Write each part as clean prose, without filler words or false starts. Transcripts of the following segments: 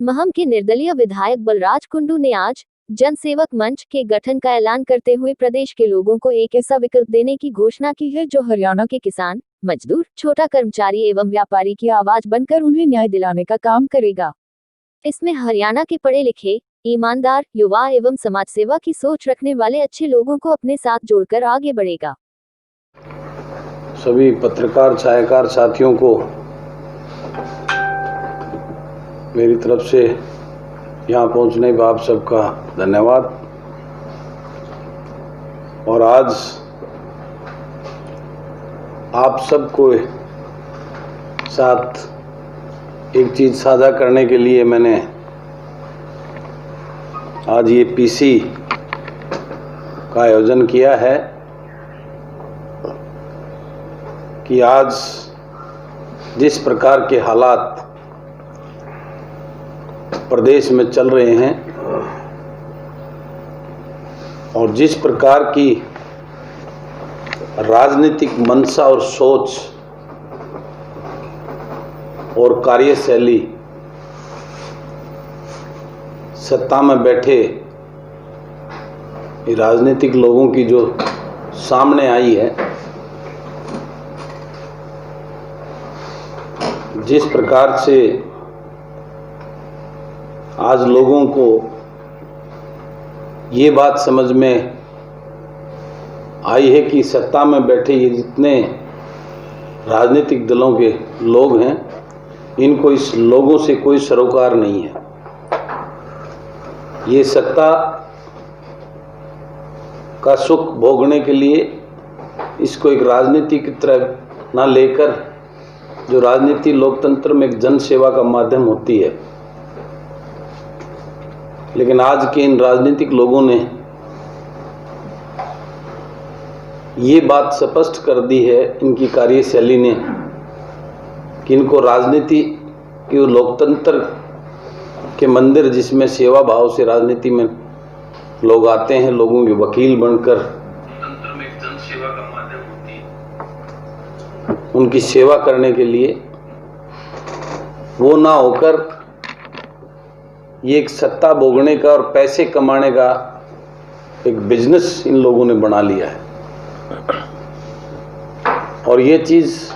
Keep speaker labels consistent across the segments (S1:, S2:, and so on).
S1: महम के निर्दलीय विधायक बलराज कुंडू ने आज जनसेवक मंच के गठन का ऐलान करते हुए प्रदेश के लोगों को एक ऐसा विकल्प देने की घोषणा की है जो हरियाणा के किसान, मजदूर, छोटा कर्मचारी एवं व्यापारी की आवाज बनकर उन्हें न्याय दिलाने का काम करेगा। इसमें हरियाणा के पढ़े लिखे, ईमानदार, युवा एवं समाज सेवा की सोच रखने वाले अच्छे लोगों को अपने साथ जोड़कर आगे बढ़ेगा।
S2: सभी पत्रकार छायाकार साथियों को मेरी तरफ से यहाँ पहुँचने पर आप सबका धन्यवाद। और आज आप सबको साथ एक चीज़ साझा करने के लिए मैंने आज ये पीसी का आयोजन किया है कि आज जिस प्रकार के हालात प्रदेश में चल रहे हैं और जिस प्रकार की राजनीतिक मंशा और सोच और कार्यशैली सत्ता में बैठे राजनीतिक लोगों की जो सामने आई है, जिस प्रकार से आज लोगों को ये बात समझ में आई है कि सत्ता में बैठे ये जितने राजनीतिक दलों के लोग हैं, इनको इस लोगों से कोई सरोकार नहीं है। ये सत्ता का सुख भोगने के लिए इसको एक राजनीति की तरह ना लेकर, जो राजनीति लोकतंत्र में एक जन सेवा का माध्यम होती है, लेकिन आज के इन राजनीतिक लोगों ने ये बात स्पष्ट कर दी है, इनकी कार्यशैली ने, कि इनको राजनीति की लोकतंत्र के मंदिर जिसमें सेवा भाव से राजनीति में लोग आते हैं, लोगों के वकील बनकर, लोकतंत्र में एक जन सेवा का माध्यम होती है, उनकी सेवा करने के लिए, वो ना होकर ये एक सत्ता भोगने का और पैसे कमाने का एक बिजनेस इन लोगों ने बना लिया है। और ये चीज़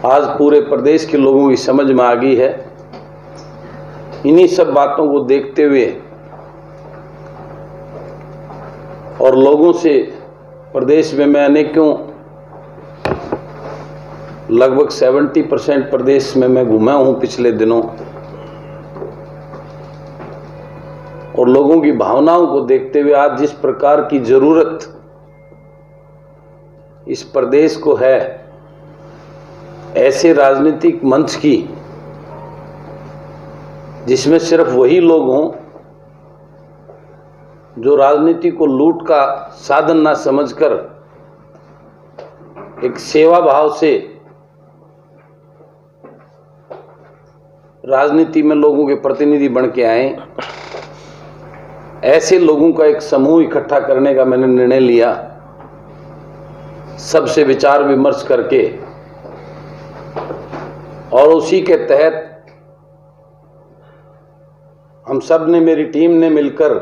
S2: आज पूरे प्रदेश के लोगों की समझ में आ गई है। इन्हीं सब बातों को देखते हुए और लोगों से प्रदेश में मैं अनेकों लगभग 70% प्रदेश में मैं घूमा हूँ पिछले दिनों, और लोगों की भावनाओं को देखते हुए आज जिस प्रकार की जरूरत इस प्रदेश को है, ऐसे राजनीतिक मंच की जिसमें सिर्फ वही लोग हों जो राजनीति को लूट का साधन ना समझकर एक सेवा भाव से राजनीति में लोगों के प्रतिनिधि बन के आए, ऐसे लोगों का एक समूह इकट्ठा करने का मैंने निर्णय लिया, सबसे विचार विमर्श करके। और उसी के तहत हम सब ने, मेरी टीम ने मिलकर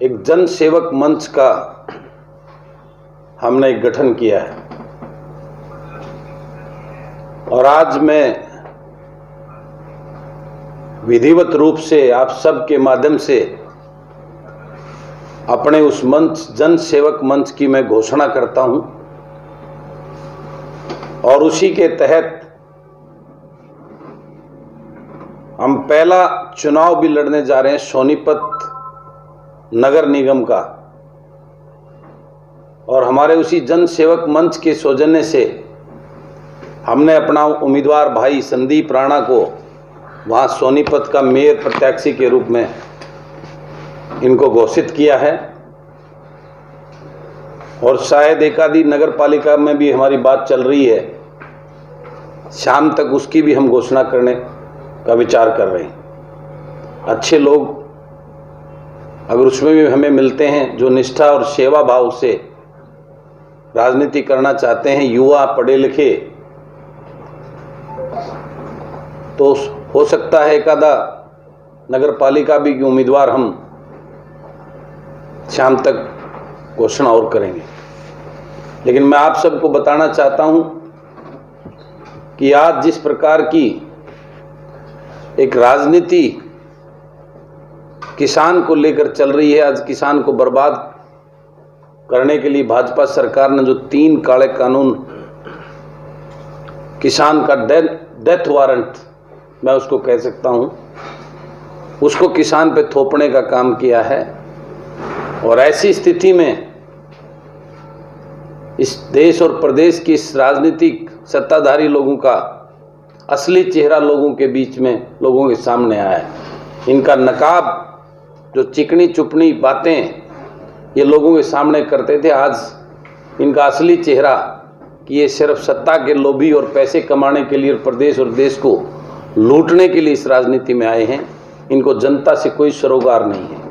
S2: एक जन सेवक मंच का हमने एक गठन किया है। और आज मैं विधिवत रूप से आप सब के माध्यम से अपने उस मंच, जन सेवक मंच की मैं घोषणा करता हूं। और उसी के तहत हम पहला चुनाव भी लड़ने जा रहे हैं सोनीपत नगर निगम का। और हमारे उसी जन सेवक मंच के सौजन्य से हमने अपना उम्मीदवार भाई संदीप राणा को वहाँ सोनीपत का मेयर प्रत्याशी के रूप में इनको घोषित किया है। और शायद एक आधी नगर पालिका में भी हमारी बात चल रही है, शाम तक उसकी भी हम घोषणा करने का विचार कर रहे हैं। अच्छे लोग अगर उसमें भी हमें मिलते हैं जो निष्ठा और सेवा भाव से राजनीति करना चाहते हैं, युवा पढ़े लिखे, तो हो सकता है एक आधा नगर पालिका भी उम्मीदवार हम शाम तक घोषणा और करेंगे। लेकिन मैं आप सबको बताना चाहता हूं कि आज जिस प्रकार की एक राजनीति किसान को लेकर चल रही है, आज किसान को बर्बाद करने के लिए भाजपा सरकार ने जो 3 काले कानून, किसान का डेथ वारंट मैं उसको कह सकता हूं, उसको किसान पे थोपने का काम किया है। और ऐसी स्थिति में इस देश और प्रदेश की इस राजनीतिक सत्ताधारी लोगों का असली चेहरा लोगों के बीच में, लोगों के सामने आया है। इनका नकाब, जो चिकनी चुपनी बातें ये लोगों के सामने करते थे, आज इनका असली चेहरा कि ये सिर्फ सत्ता के लोभी और पैसे कमाने के लिए प्रदेश और देश को लूटने के लिए इस राजनीति में आए हैं। इनको जनता से कोई सरोकार नहीं है।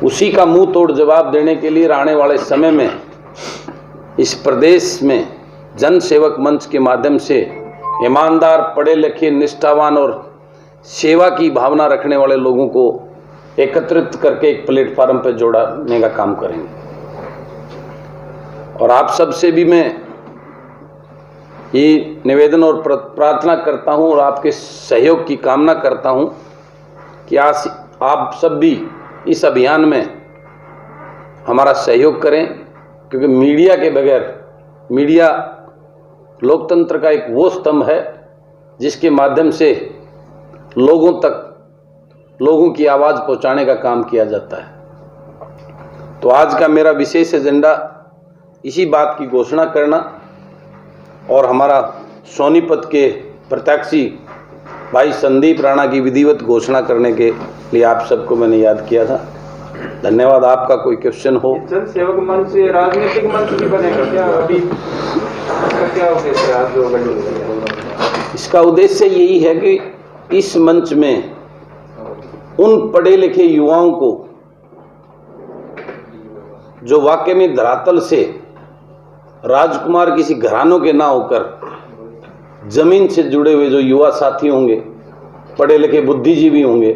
S2: उसी का मुंह तोड़ जवाब देने के लिए आने वाले समय में इस प्रदेश में जन सेवक मंच के माध्यम से ईमानदार, पढ़े लिखे, निष्ठावान और सेवा की भावना रखने वाले लोगों को एकत्रित करके एक प्लेटफार्म पर जोड़ने का काम करेंगे। और आप सबसे भी मैं ये निवेदन और प्रार्थना करता हूं और आपके सहयोग की कामना करता हूं कि आज आप सब भी इस अभियान में हमारा सहयोग करें, क्योंकि मीडिया के बगैर, मीडिया लोकतंत्र का एक वो स्तंभ है जिसके माध्यम से लोगों तक, लोगों की आवाज़ पहुंचाने का काम किया जाता है। तो आज का मेरा विशेष एजेंडा इसी बात की घोषणा करना और हमारा सोनीपत के प्रत्याशी भाई संदीप राणा की विधिवत घोषणा करने के लिए आप सबको मैंने याद किया था। धन्यवाद। आपका कोई क्वेश्चन हो?
S3: जन सेवक मंच से राजनीतिक मंच भी बनेगा क्या? अभी इसका क्या उद्देश्य है आज जो गठन?
S2: इसका उद्देश्य यही है कि इस मंच में उन पढ़े लिखे युवाओं को जो वाकई में धरातल से राजकुमार किसी घरानों के ना होकर जमीन से जुड़े हुए जो युवा साथी होंगे, पढ़े लिखे बुद्धिजीवी होंगे,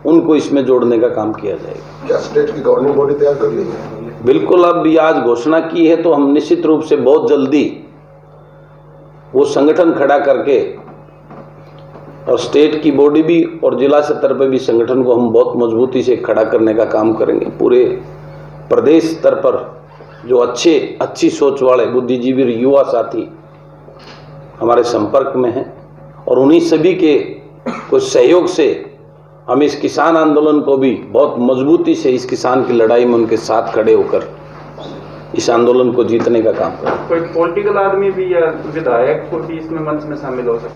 S2: उनको इसमें जोड़ने का काम किया जाएगा।
S4: क्या स्टेट की गवर्निंग बॉडी तैयार कर ली है?
S2: बिल्कुल। अब ये आज घोषणा की है तो हम निश्चित रूप से बहुत जल्दी वो संगठन खड़ा करके, और स्टेट की बॉडी भी और जिला स्तर पर भी संगठन को हम बहुत मजबूती से खड़ा करने का काम करेंगे। पूरे प्रदेश स्तर पर जो अच्छी सोच वाले बुद्धिजीवी युवा साथी हमारे संपर्क में हैं, और उन्हीं सभी के कुछ सहयोग से हम इस किसान आंदोलन को भी बहुत मजबूती से, इस किसान की लड़ाई में उनके साथ खड़े होकर इस आंदोलन को जीतने का काम करें।
S3: कोई पॉलिटिकल आदमी भी या विधायक को भी इसमें मंच में शामिल हो सकता है?